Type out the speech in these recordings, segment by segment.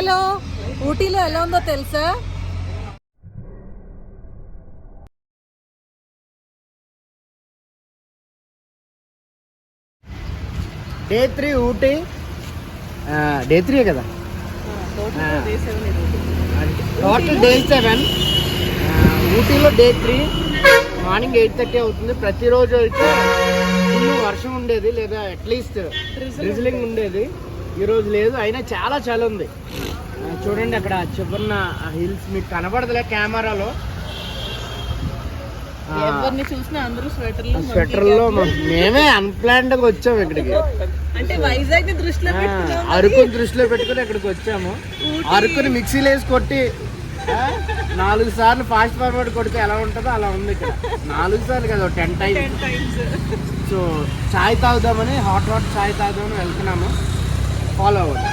Hello, ఊటీలో ఎలా ఉందో తెలుసా? డే 3 ఊటీ. డే 3 కదా, టోటల్ డే 7. ఊటీలో డే 3 మార్నింగ్ 8:30 అవుతుంది. ప్రతిరోజు అయితే ఫుల్ వర్షం ఉండేది, లేదా అట్లీస్ట్ డ్రిజిలింగ్ ఉండేది. ఈరోజు లేదు, అయినా చాలా చాలా ఉంది. చూడండి అక్కడ చివరిన హిల్స్ మీకు కనబడదులే కెమెరాలో. ఎవరిని చూసినా అందరూ స్వెటర్లో మేమే అన్ప్లాన్డ్ గా వచ్చాము ఇక్కడికి. అంటే వైజాగ్ ని దృష్టిలో అరకుని దృష్టిలో పెట్టుకుని ఇక్కడికి వచ్చాము. అరకుని మిక్సీలో వేసి కొట్టి 4 సార్లు ఫాస్ట్ ఫార్వర్డ్ కొడితే ఎలా ఉంటుందో అలా ఉంది ఇక్కడ. 4 సార్లు కదా, 10 టైమ్స్. సో చాయ్ తాగుదామని, హాట్ చాయ్ తాగుదామని వెళ్తున్నాము. ఫాలో అవ్వండి.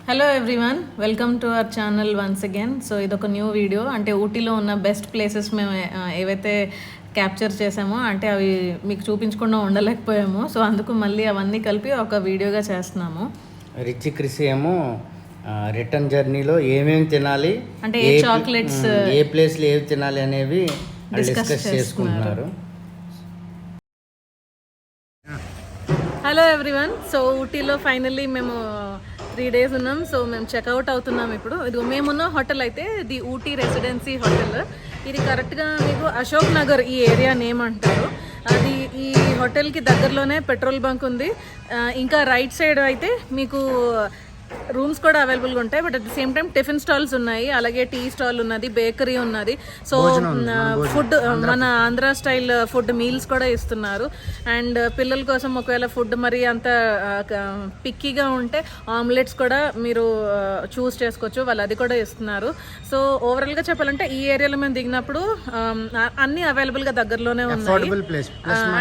Hello everyone, welcome to our channel once again. So ఇదొక న్యూ వీడియో. అంటే ఊటీలో ఉన్న బెస్ట్ ప్లేసెస్ మేము ఏవైతే క్యాప్చర్ చేసామో, అంటే అవి మీకు చూపించకుండా ఉండలేకపోయాము. సో అందుకు మళ్ళీ అవన్నీ కలిపి ఒక వీడియోగా చేస్తున్నాము. రిచి క్రిసి ఏమో రిటర్న్ జర్నీలో ఏమేమి తినాలి, అంటే ఏ చాక్లెట్స్, ఏ ప్లేస్లో ఏవి తినాలి అనేవి డిస్కస్ చేసుకుంటున్నారు. హలో ఎవ్రీవన్, సో ఊటీలో ఫైనల్లీ మేము 3 days ఉన్నాం. సో మేము చెక్అవుట్ అవుతున్నాం ఇప్పుడు. ఇది మేమున్న హోటల్ అయితే ది ఊటీ రెసిడెన్సీ హోటల్. ఇది కరెక్ట్గా మీకు అశోక్ నగర్ ఈ ఏరియా నేమ్ అంటారు. అది ఈ హోటల్కి దగ్గరలోనే పెట్రోల్ బంక్ ఉంది. ఇంకా రైట్ సైడ్ అయితే మీకు రూమ్స్ కూడా అవైలబుల్గా ఉంటాయి. But at the same time tiffin stalls ఉన్నాయి, అలాగే టీ స్టాల్ ఉన్నది, బేకరీ ఉన్నది. సో ఫుడ్ మన ఆంధ్ర స్టైల్ ఫుడ్ మీల్స్ కూడా ఇస్తున్నారు. అండ్ పిల్లల కోసం ఒకవేళ ఫుడ్ మరి అంత పిక్కీగా ఉంటే ఆమ్లెట్స్ కూడా మీరు చూస్ చేసుకోవచ్చు, వాళ్ళు అది కూడా ఇస్తున్నారు. సో ఓవరాల్గా చెప్పాలంటే ఈ ఏరియాలో మేము దిగినప్పుడు అన్నీ అవైలబుల్గా దగ్గరలోనే ఉన్నాయి.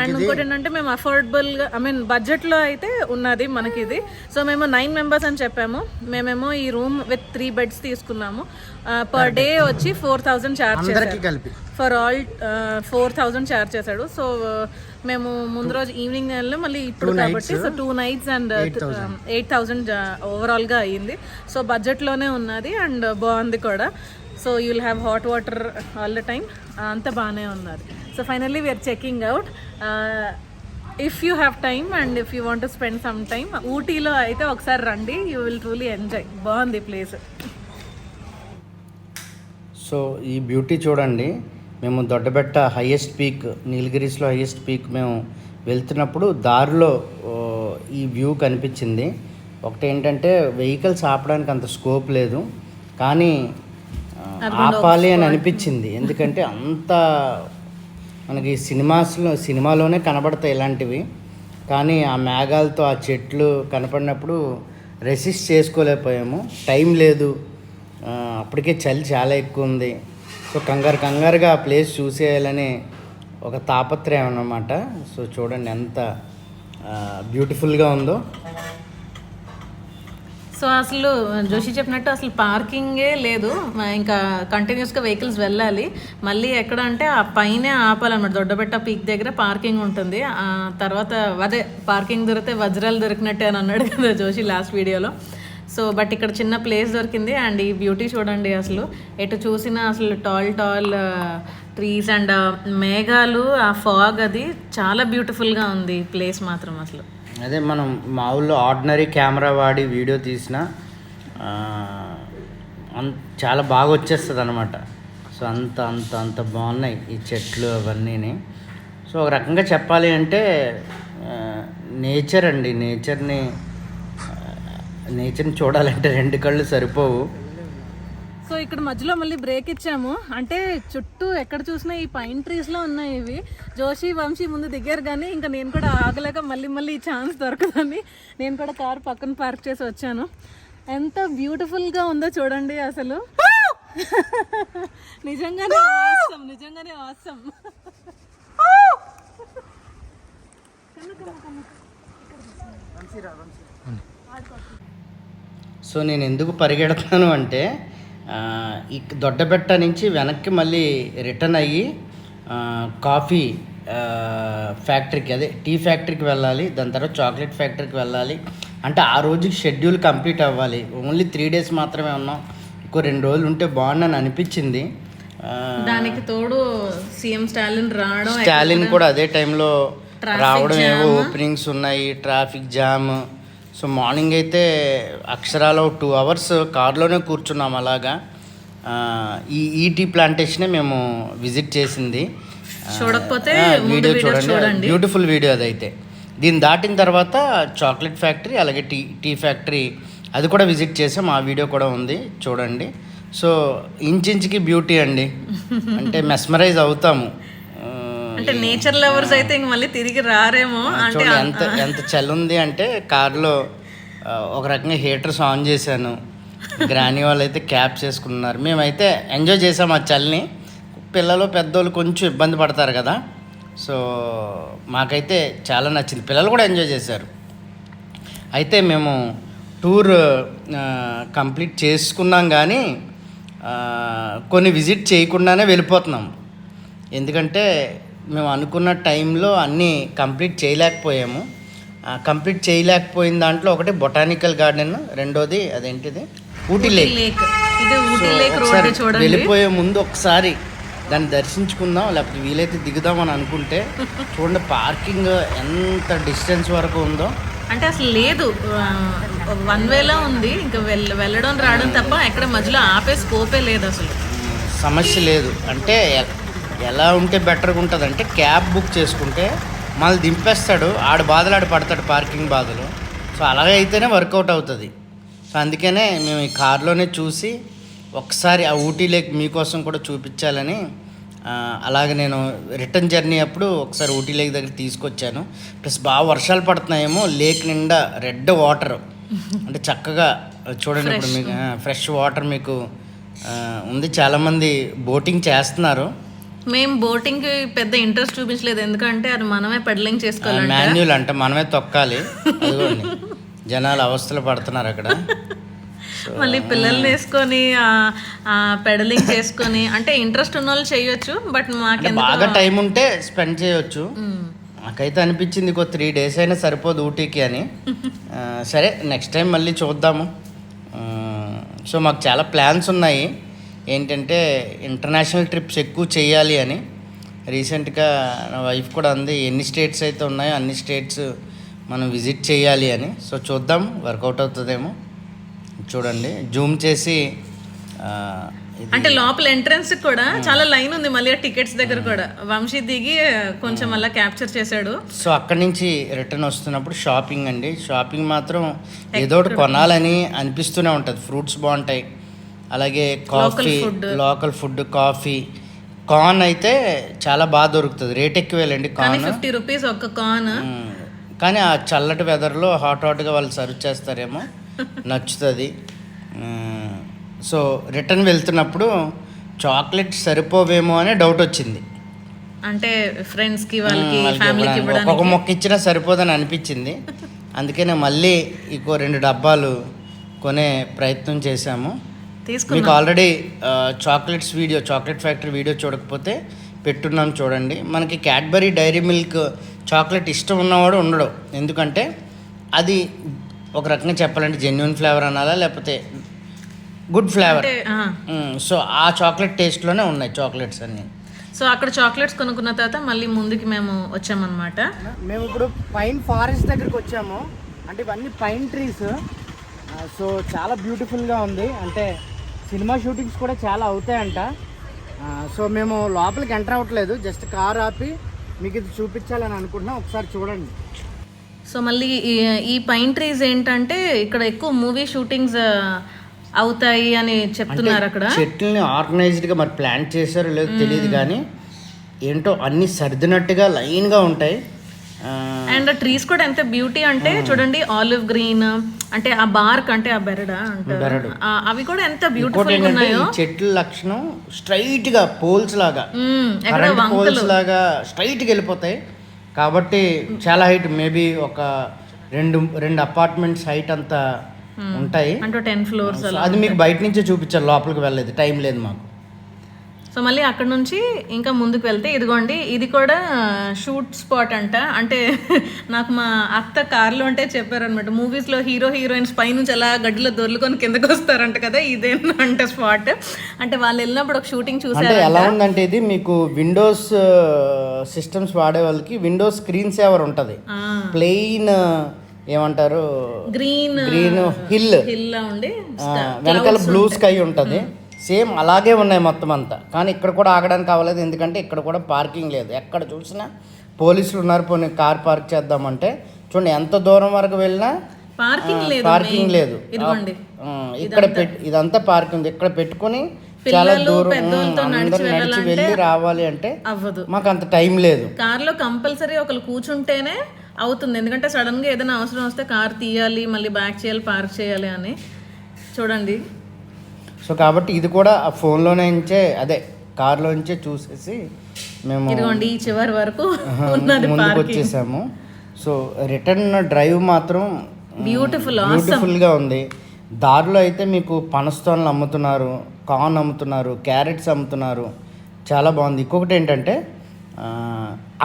అండ్ ఇంకోటి ఏంటంటే మేము అఫోర్డబుల్గా బడ్జెట్లో అయితే ఉన్నది మనకి ఇది. సో మేము 9 members అని చెప్పాము. మేమేమో ఈ రూమ్ విత్ 3 beds తీసుకున్నాము. పర్ డే వచ్చి 4,000 ఛార్జ్ చేశారు. ఫర్ ఆల్ 4,000 ఛార్జ్ చేశాడు. సో మేము ముందు రోజు ఈవినింగ్ వెళ్ళి మళ్ళీ ఇప్పుడు కాబట్టి సో 2 nights అండ్ 8,000 ఓవరాల్గా అయ్యింది. సో బడ్జెట్లోనే ఉన్నది అండ్ బాగుంది కూడా. So you will have hot water all the time, అంతా బాగానే ఉన్నది. So finally we're checking out. If you have time and if you want to spend some time, ఊటీలో అయితే ఒకసారి రండి, యూ విల్ ట్రూలీ ఎంజాయ్. బాగుంది ప్లేస్. సో ఈ beauty చూడండి. మేము దొడ్డబెట్ట హైయెస్ట్ పీక్, నీలగిరీస్లో హైయెస్ట్ పీక్ మేము వెళ్తున్నప్పుడు దారిలో ఈ వ్యూ కనిపించింది. ఒకటి ఏంటంటే వెహికల్స్ ఆపడానికి అంత స్కోప్ లేదు, కానీ ఆపాలి అని అనిపించింది. ఎందుకంటే అంత మనకి సినిమాలోనే కనబడతాయి ఇలాంటివి, కానీ ఆ మేఘాలతో ఆ చెట్లు కనపడినప్పుడు రెసిస్ట్ చేసుకోలేకపోయాము. టైం లేదు, అప్పటికే చలి చాలా ఎక్కువ ఉంది. సో కంగారుగా ఆ ప్లేస్ చూసేయాలని ఒక తాపత్రయం అన్నమాట. సో చూడండి ఎంత బ్యూటిఫుల్గా ఉందో. సో అసలు జోషి చెప్పినట్టు అసలు పార్కింగే లేదు, ఇంకా కంటిన్యూస్గా వెహికల్స్ వెళ్ళాలి. మళ్ళీ ఎక్కడ అంటే ఆ పైనే ఆపాలన్నమాట. దొడ్డబెట్ట పీక్ దగ్గర పార్కింగ్ ఉంటుంది. తర్వాత అదే పార్కింగ్ దొరికితే వజ్రాలు దొరికినట్టే అని అన్నాడు కదా జోషి లాస్ట్ వీడియోలో. సో బట్ ఇక్కడ చిన్న ప్లేస్ దొరికింది. అండ్ ఈ బ్యూటీ చూడండి, అసలు ఎటు చూసినా అసలు టాల్ ట్రీస్ అండ్ మేఘాలు, ఆ ఫాగ్, అది చాలా బ్యూటిఫుల్గా ఉంది ప్లేస్ మాత్రం. అసలు అదే మనం మామూలు ఆర్డినరీ కెమెరా వాడి వీడియో తీసినా చాలా బాగా వచ్చేస్తుంది అనమాట. సో అంత బాగున్నాయి ఈ చెట్లు అవన్నీ. సో ఒక రకంగా చెప్పాలి అంటే నేచర్ అండి. నేచర్ని చూడాలంటే 2 కళ్ళు సరిపోవు. సో ఇక్కడ మధ్యలో మళ్ళీ బ్రేక్ ఇచ్చాము. అంటే చుట్టూ ఎక్కడ చూసినా ఈ పైన్ ట్రీస్లో ఉన్నాయి ఇవి. జోషి వంశీ ముందు దిగారు, కానీ ఇంకా నేను కూడా ఆగలేక మళ్ళీ ఈ ఛాన్స్ దొరకదని నేను కూడా కారు పక్కన పార్క్ చేసి వచ్చాను. ఎంత బ్యూటిఫుల్గా ఉందో చూడండి అసలు. నిజంగానే ఆసమ్. సో నేను ఎందుకు పరిగెడతాను అంటే ఈ దొడ్డబెట్ట నుంచి వెనక్కి మళ్ళీ రిటర్న్ అయ్యి కాఫీ ఫ్యాక్టరీకి, అదే టీ ఫ్యాక్టరీకి వెళ్ళాలి, దాని తర్వాత చాక్లెట్ ఫ్యాక్టరీకి వెళ్ళాలి. అంటే ఆ రోజుకి షెడ్యూల్ కంప్లీట్ అవ్వాలి. ఓన్లీ 3 days మాత్రమే ఉన్నాం, ఇంకో 2 రోజులు ఉంటే బాగుండని అనిపించింది. దానికి తోడు సీఎం స్టాలిన్ కూడా అదే టైంలో రావడం, ఏవో ఓపెనింగ్స్ ఉన్నాయి, ట్రాఫిక్ జామ్. సో మార్నింగ్ అయితే అక్షరాలు 2 hours కార్లోనే కూర్చున్నాం. అలాగా ఈ ఈటీ ప్లాంటేషనే మేము విజిట్ చేసింది. చూడకపోతే వీడియో చూడండి, బ్యూటిఫుల్ వీడియో అదైతే. దీన్ని దాటిన తర్వాత చాక్లెట్ ఫ్యాక్టరీ, అలాగే టీ ఫ్యాక్టరీ అది కూడా విజిట్ చేసాం. ఆ వీడియో కూడా ఉంది, చూడండి. సో ఇంచుకి బ్యూటీ అండి, అంటే మెస్మరైజ్ అవుతాము. అంటే నేచర్ లవర్స్ అయితే ఇంక మళ్ళీ తిరిగి రారేమో. అంటే ఎంత చలి ఉంది అంటే కార్లో ఒక రకంగా హీటర్స్ ఆన్ చేశాను. గ్రాని వాళ్ళు అయితే క్యాప్స్ వేసుకున్నారు. మేమైతే ఎంజాయ్ చేసాం ఆ చలిని. పిల్లలు పెద్దోళ్ళు కొంచెం ఇబ్బంది పడతారు కదా, సో మాకైతే చాలా నచ్చింది. పిల్లలు కూడా ఎంజాయ్ చేశారు. అయితే మేము టూర్ కంప్లీట్ చేసుకున్నాం, కానీ కొన్ని విజిట్ చేయకుండానే వెళ్ళిపోతున్నాం. ఎందుకంటే మేము అనుకున్న టైంలో అన్నీ కంప్లీట్ చేయలేకపోయాము. కంప్లీట్ చేయలేకపోయిన దాంట్లో ఒకటి బొటానికల్ గార్డెన్, రెండోది అదేంటిది ఊటీ లేక్. వెళ్ళిపోయే ముందు ఒకసారి దాన్ని దర్శించుకుందాం, లేకపోతే వీలైతే దిగుదామని అనుకుంటే చూడండి పార్కింగ్ ఎంత డిస్టెన్స్ వరకు ఉందో. అంటే అసలు లేదు, 1 వేలో ఉంది. ఇంకా వెళ్ళడం రావడం తప్ప ఎక్కడ మధ్యలో ఆపే స్కోపే లేదు, అసలు సమస్య లేదు. అంటే ఎలా ఉంటే బెటర్గా ఉంటుంది అంటే క్యాబ్ బుక్ చేసుకుంటే మళ్ళీ దింపేస్తాడు, ఆడ బాధలు ఆడ పడతాడు, పార్కింగ్ బాధలు. సో అలాగే అయితేనే వర్కౌట్ అవుతుంది. సో అందుకనే మేము ఈ కార్లోనే చూసి ఒకసారి ఆ ఊటీ లేక్ మీకోసం కూడా చూపించాలని, అలాగే నేను రిటర్న్ జర్నీ అప్పుడు ఒకసారి ఊటీ లేక్ దగ్గర తీసుకొచ్చాను. ప్లస్ బాగా వర్షాలు పడుతున్నాయేమో, లేక్ నిండా రెడ్ వాటర్, అంటే చక్కగా చూడండి. ఇప్పుడు మీకు ఫ్రెష్ వాటర్ మీకు ఉంది. చాలామంది బోటింగ్ చేస్తున్నారు. మేము బోటింగ్ పెద్ద ఇంట్రెస్ట్ చూపించలేదు, ఎందుకంటే అది మనమే పెడలింగ్ చేసుకోవాలి, మాన్యువల్ అంటే మనమే తొక్కాలి. అదిగోండి జనాలు అవస్థలు పడుతున్నారు అక్కడ. మళ్ళీ పిల్లల్ని వేసుకొని పెడలింగ్ చేసుకొని, అంటే ఇంట్రెస్ట్ ఉన్న వాళ్ళు చేయొచ్చు, బట్ మాకు బాగా టైం ఉంటే స్పెండ్ చేయొచ్చు. నాకైతే అనిపించింది 3 days అయినా సరిపోదు ఊటీకి అని. సరే నెక్స్ట్ టైం మళ్ళీ చూద్దాము. సో మాకు చాలా ప్లాన్స్ ఉన్నాయి. ఏంటంటే ఇంటర్నేషనల్ ట్రిప్స్ ఎక్కువ చేయాలి అని. రీసెంట్గా నా వైఫ్ కూడా అంది, ఎన్ని స్టేట్స్ అయితే ఉన్నాయో అన్ని స్టేట్స్ మనం విజిట్ చేయాలి అని. సో చూద్దాం వర్కౌట్ అవుతుందేమో. చూడండి జూమ్ చేసి, అంటే లోపల ఎంట్రన్స్ కూడా చాలా లైన్ ఉంది, మళ్ళీ టికెట్స్ దగ్గర కూడా వంశీ దిగి కొంచెం అలా క్యాప్చర్ చేశాడు. సో అక్కడి నుంచి రిటర్న్ వస్తున్నప్పుడు షాపింగ్ అండి. షాపింగ్ మాత్రం ఏదో ఒకటి కొనాలని అనిపిస్తూనే ఉంటుంది. ఫ్రూట్స్ బాగుంటాయి, అలాగే coffee, local food, coffee. Corn అయితే చాలా బాగా దొరుకుతుంది, రేట్ ఎక్కువేలండి కార్న్, 50 rupees ఒక్క కార్న్. కానీ ఆ చల్లటి వెదర్లో హాట్గా వాళ్ళు సర్వ్ చేస్తారేమో, నచ్చుతుంది. సో రిటర్న్ వెళ్తున్నప్పుడు చాక్లెట్ సరిపోవేమో అనే డౌట్ వచ్చింది. అంటే ఫ్రెండ్స్కి వాళ్ళకి ఫ్యామిలీకి ఒక్కొక్క మొక్క ఇచ్చినా సరిపోదని అనిపించింది. అందుకనే మళ్ళీ ఇంకో 2 డబ్బాలు కొనే ప్రయత్నం చేశాము. మీకు ఆల్రెడీ చాక్లెట్ ఫ్యాక్టరీ వీడియో చూడకపోతే పెట్టున్నాం, చూడండి. మనకి క్యాడ్బరీ డైరీ మిల్క్ చాక్లెట్ ఇష్టం ఉన్నవాడు ఉండడు, ఎందుకంటే అది ఒక రకంగా చెప్పాలంటే జెన్యున్ ఫ్లేవర్ అనాలా, లేకపోతే గుడ్ ఫ్లేవర్. సో ఆ చాక్లెట్ టేస్ట్లోనే ఉన్నాయి చాక్లెట్స్ అన్నీ. సో అక్కడ చాక్లెట్స్ కొనుక్కున్న తర్వాత మళ్ళీ ముందుకి మేము వచ్చామన్నమాట. మేము ఇప్పుడు పైన్ ఫారెస్ట్ దగ్గరికి వచ్చాము. అంటే ఇవన్నీ పైన్ ట్రీస్. సో చాలా బ్యూటిఫుల్గా ఉంది. అంటే సినిమా షూటింగ్స్ కూడా చాలా అవుతాయంట. సో మేము లోపలికి ఎంటర్ అవ్వట్లేదు, జస్ట్ కార్ ఆపి మీకు ఇది చూపించాలని అనుకుంటున్నాం. ఒకసారి చూడండి. సో మళ్ళీ ఈ పైన్ ట్రీస్ ఏంటంటే ఇక్కడ ఎక్కువ మూవీ షూటింగ్స్ అవుతాయి అని చెప్తున్నారు. అక్కడ చెట్లని ఆర్గనైజ్డ్గా మరి ప్లాంట్ చేశారో లేదో తెలియదు, కానీ ఏంటో అన్ని సర్దినట్టుగా లైన్గా ఉంటాయి. అండ్ ట్రీస్ కూడా ఎంత బ్యూటీ అంటే చూడండి, ఆలివ్ గ్రీన్, అంటే ఆ బార్క్, అంటే ఆ బెరడు, అవి కూడా ఎంత బ్యూటిఫుల్ ఉన్నాయో. చెట్ల లక్షణం స్ట్రైట్ గా పోల్స్ లాగా, పోల్స్ లాగా స్ట్రైట్ గా వెళ్ళిపోతాయి. కాబట్టి చాలా హైట్, మేబీ ఒక రెండు అపార్ట్మెంట్స్ హైట్ అంతా ఉంటాయి. అంటే 10 floors అలా. అది మీకు బయట నుంచే చూపించాలి, లోపలికి వెళ్ళలేదు, టైం లేదు మాకు. సో మళ్ళీ అక్కడ నుంచి ఇంకా ముందుకు వెళ్తే ఇదిగోండి, ఇది కూడా షూట్ స్పాట్ అంట. అంటే నాకు మా అత్త కార్లో ఉంటే చెప్పారనమాట, మూవీస్లో హీరో హీరోయిన్స్ పైనుంచి అలా గడ్డిలో దొర్లుకొని కిందకు వస్తారంట కదా, ఇదేంట స్పాట్. అంటే వాళ్ళు వెళ్ళినప్పుడు ఒక షూటింగ్ చూసారు. ఎలా ఉందంటే ఇది మీకు విండోస్ సిస్టమ్స్ వాడే వాళ్ళకి విండోస్ స్క్రీన్ సేవర్ ఉంటుంది, ప్లెయిన్ ఏమంటారు గ్రీన్ హిల్ ఉండి వెనకాల బ్లూ స్కై ఉంటుంది. సేమ్ అలాగే ఉన్నాయి మొత్తం అంతా. కానీ ఇక్కడ కూడా ఆగడానికి అవ్వలేదు, ఎందుకంటే ఇక్కడ కూడా పార్కింగ్ లేదు. ఎక్కడ చూసినా పోలీసులు ఉన్నారు. పోనీ కార్ పార్క్ చేద్దామంటే చూడండి, ఎంత దూరం వరకు వెళ్ళినా పార్కింగ్ లేదు. ఇక్కడ ఇదంతా పార్కింగ్ ఇక్కడ పెట్టుకుని చాలా దూరం నడిచి వెళ్ళి రావాలి అంటే అవ్వదు, మాకు అంత టైం లేదు. కార్లో కంపల్సరీ ఒకరు కూర్చుంటేనే అవుతుంది, ఎందుకంటే సడన్గా ఏదైనా అవసరం వస్తే కార్ తీయాలి, మళ్ళీ బ్యాక్ చేయాలి, పార్క్ చేయాలి అని. చూడండి, సో కాబట్టి ఇది కూడా ఆ ఫోన్లోనే కార్లోంచే చూసేసి మేము ఇదిగోండి ఈ చివరి వరకు ముందుకు వచ్చేసాము. సో రిటర్న్ డ్రైవ్ మాత్రం బ్యూటిఫుల్గా ఉంది. దారిలో అయితే మీకు పనస్తోన్లు అమ్ముతున్నారు, కార్న్ అమ్ముతున్నారు, క్యారెట్స్ అమ్ముతున్నారు, చాలా బాగుంది. ఇంకొకటి ఏంటంటే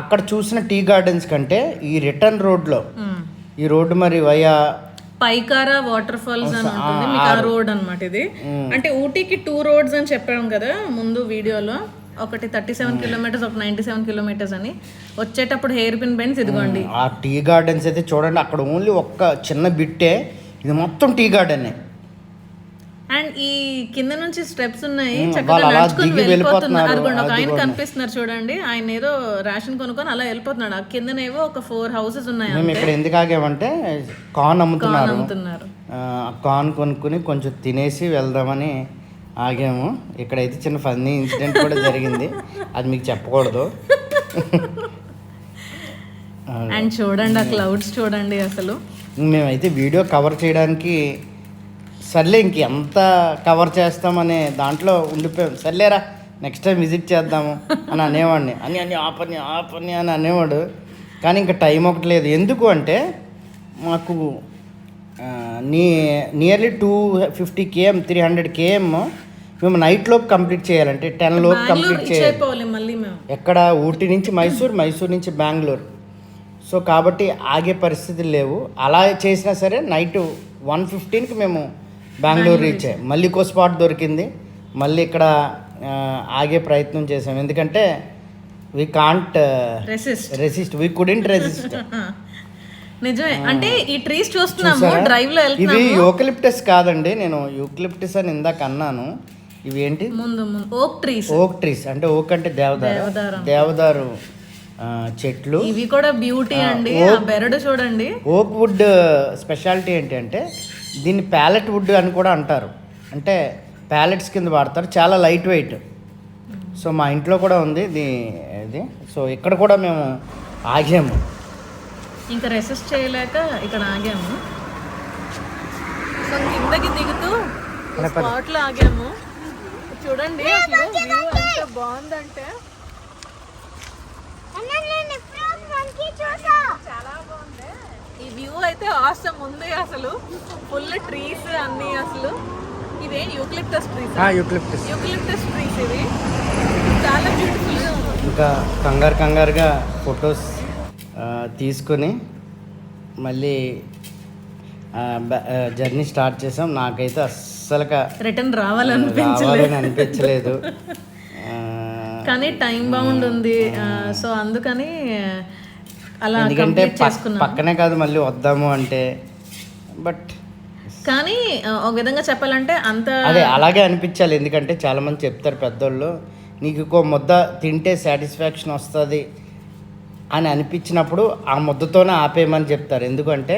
అక్కడ చూసిన టీ గార్డెన్స్ కంటే ఈ రిటర్న్ రోడ్లో, ఈ రోడ్డు మరి వయా పైకారా వాటర్ ఫాల్స్ అని ఉంటుంది మీకు, ఆ రోడ్ అనమాట ఇది. అంటే ఊటీకి 2 roads అని చెప్పాం కదా ముందు వీడియోలో, ఒకటి 37 kilometers, ఒక 97 kilometers అని. వచ్చేటప్పుడు హెయిర్ పిన్ బెండ్స్ ఇదిగోండి. ఆ టీ గార్డెన్స్ అయితే చూడండి, అక్కడ ఓన్లీ ఒక్క చిన్న బిట్టే, ఇది మొత్తం టీ గార్డెన్. అండ్ ఈ కింద నుంచి స్టెప్స్ ఉన్నాయి, చక్కగా నడుచుకుని వెళ్ళిపోతున్నారు. ఒక ఆయన కనిపిస్తున్నారు చూడండి, ఆయన ఏదో రేషన్ కొనుక్కొని అలా వెళ్ళిపోతున్నాడు. ఆ కిందనేవో ఒక 4 houses ఉన్నాయి. మేము ఇక్కడ ఎందుకు ఆగామంటే కార్న్ అమ్ముతున్నారు, కార్న్ కొనుక్కుని కొంచెం తినేసి వెళ్దామని ఆగాము. ఇక్కడైతే చిన్న ఫన్నీ ఇన్సిడెంట్ కూడా జరిగింది, అది మీకు చెప్పకూడదు. అండ్ చూడండి ఆ క్లౌడ్స్ చూడండి, అసలు మేమైతే వీడియో కవర్ చేయడానికి సర్లే ఎంత కవర్ చేస్తామనే దాంట్లో ఉండిపోయాం. సర్లేరా నెక్స్ట్ టైం విజిట్ చేద్దాము అని అనేవాడిని, ఆపని అని అనేవాడు. కానీ ఇంకా టైం ఒకటి లేదు. ఎందుకు అంటే మాకు నియర్లీ 250 km 300 km మేము నైట్లోపు కంప్లీట్ చేయాలంటే 10 లోపు కంప్లీట్ చేయాలి. ఎక్కడ ఊటీ నుంచి మైసూర్ నుంచి బెంగళూరు. సో కాబట్టి ఆగే పరిస్థితులు లేవు. అలా చేసినా సరే నైట్ 1:15కి మేము బెంగళూరు రీచ్ అయ్యాం. మళ్ళీ ఇంకో స్పాట్ దొరికింది, మళ్ళీ ఇక్కడ ఆగే ప్రయత్నం చేసాం, ఎందుకంటే we can't resist, we couldn't resist. నిజమే, అంటే ఈ ట్రీస్ చూస్తున్నాము డ్రైవ్ లో వెళ్తున్నాము. ఇవి యూకలిప్టస్ కాదండి, నేను యూకలిప్టస్ అని ఇందాక అన్నాను. ఇవి ఏంటి? ఓక్ ట్రీస్. అంటే ఓక్ అంటే దేవదారు చెట్లు. ఇవి కూడా బ్యూటీ అండి, బెరడు చూడండి. ఓక్ వుడ్ స్పెషాలిటీ ఏంటి అంటే దీన్ని ప్యాలెట్ వుడ్ అని కూడా అంటారు, అంటే ప్యాలెట్స్ కింద వాడతారు, చాలా లైట్ వెయిట్. సో మా ఇంట్లో కూడా ఉంది ఇది. సో ఇక్కడ కూడా మేము ఆగాము, ఇంకా రెసిస్ట్ చేయలేక ఇక్కడ ఆగాము. సో కిందకి దిగుతూ స్పాట్లో ఆగాము. చూడండి అసలు వ్యూ ఎంత బాగుందంటే, చాలా బాగుంది ఈ వ్యూ అయితే. ఆసమ్ ఉంది అసలు, ఫుల్ ట్రీస్ అన్ని. అసలు ఇదే యూకలిప్టస్ ట్రీస్ ఇవి చాలా బ్యూటిఫుల్ గా ఉంది. ఇంకా కంగారుగా ఫొటోస్ తీసుకొని మళ్ళీ జర్నీ స్టార్ట్ చేసాం. నాకైతే అస్సలుగా రిటర్న్ రావాలనిపించలేదు, కానీ టైం బౌండ్ ఉంది. సో అందుకని అలా ఎందుకంటే పక్కనే కాదు మళ్ళీ వద్దాము అంటే, బట్ కానీ ఒక విధంగా చెప్పాలంటే అంత అలాగే అనిపించాలి. ఎందుకంటే చాలామంది చెప్తారు పెద్దోళ్ళు, నీకు ఇంకో ముద్ద తింటే సాటిస్ఫాక్షన్ వస్తుంది అని అనిపించినప్పుడు ఆ ముద్దతోనే ఆపేయమని చెప్తారు, ఎందుకంటే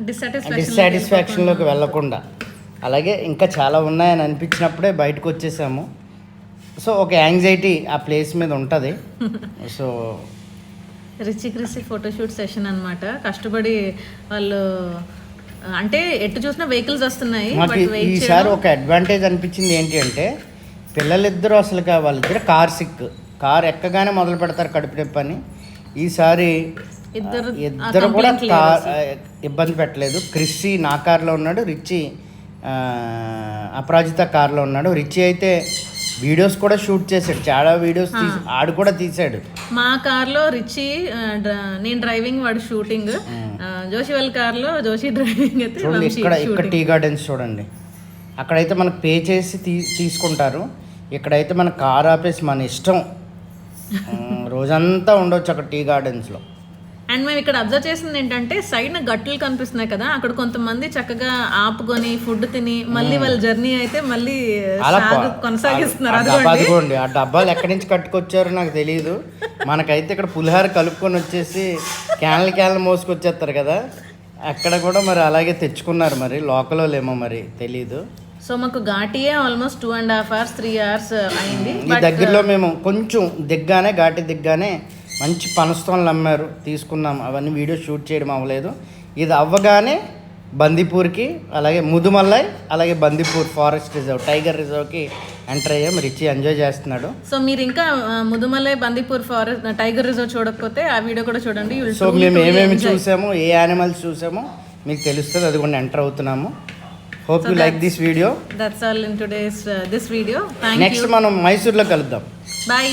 డిస్సాటిస్ఫాక్షన్లోకి వెళ్ళకుండా. అలాగే ఇంకా చాలా ఉన్నాయని అనిపించినప్పుడే బయటకు వచ్చేసాము. సో ఒక యాంగ్జైటీ ఆ ప్లేస్ మీద ఉంటుంది. సో రిచి ఫోటోషూట్ సెషన్ అనమాట. కష్టపడి వాళ్ళు, అంటే ఎటు చూసినా వెహికల్స్ వస్తున్నాయి. ఈసారి ఒక అడ్వాంటేజ్ అనిపించింది ఏంటి అంటే, పిల్లలిద్దరూ అసలు వాళ్ళిద్దరు కార్ ఎక్కగానే మొదలు పెడతారు కడుపు నొప్పి అని. ఈసారి ఇద్దరు కూడా ఇబ్బంది పెట్టలేదు. క్రిస్సీ నా కార్లో ఉన్నాడు, రిచి అపరాజిత కార్లో ఉన్నాడు. రిచి అయితే వీడియోస్ కూడా షూట్ చేశాడు, చాలా వీడియోస్ ఆడు కూడా తీసాడు. మా కార్లో రిచి, నేను డ్రైవింగ్, వాడు షూటింగ్. జోషి వాళ్ళ కార్లో జోషి డ్రైవింగ్ అయితే. చూడండి ఇక్కడ టీ గార్డెన్స్ చూడండి, అక్కడైతే మనకు పే చేసి తీసుకుంటారు, ఇక్కడైతే మన కార్ ఆపేసి మన ఇష్టం రోజంతా ఉండొచ్చు అక్కడ టీ గార్డెన్స్లో. అండ్ మేము ఇక్కడ అబ్జర్వ్ చేసింది ఏంటంటే సైడ్న గట్లు కనిపిస్తున్నాయి కదా, అక్కడ కొంతమంది చక్కగా ఆపుకొని ఫుడ్ తిని మళ్ళీ వాళ్ళ జర్నీ అయితే మళ్ళీ కొనసాగిస్తున్నారు. అదిగోండి ఆ డబ్బాలు ఎక్కడి నుంచి కట్టుకొచ్చారో నాకు తెలియదు. మనకైతే ఇక్కడ పులిహార కలుపుకొని వచ్చేసి క్యాన్లు మోసుకొచ్చేస్తారు కదా, అక్కడ కూడా మరి అలాగే తెచ్చుకున్నారు. మరి లోకల్ ఏమో మరి తెలీదు. సో మాకు ఘాటియే ఆల్మోస్ట్ 2.5 hours 3 hours అయింది. ఈ దగ్గరలో మేము కొంచెం ఘాటి దిగ్గానే మంచి పనస్తోన్లు అమ్మారు, తీసుకున్నాం. అవన్నీ వీడియో షూట్ చేయడం అవ్వలేదు. ఇది అవ్వగానే బందీపూర్కి, అలాగే ముదుమల్లై, అలాగే బందీపూర్ ఫారెస్ట్ రిజర్వ్, టైగర్ రిజర్వ్కి ఎంటర్ అయ్యాం. రిచి ఎంజాయ్ చేస్తున్నాడు. సో మీరు ఇంకా Mudumalai, Bandipur forest, tiger reserve చూడకపోతే ఆ వీడియో కూడా చూడండి. సో మేము ఏమేమి చూసామో, ఏ యానిమల్స్ చూసామో మీకు తెలుస్తుంది. అది కూడా ఎంటర్ అవుతున్నాము. Hope you like this video. That's all in today's this video. Next మనం మైసూర్లో కలుద్దాం. బాయ్.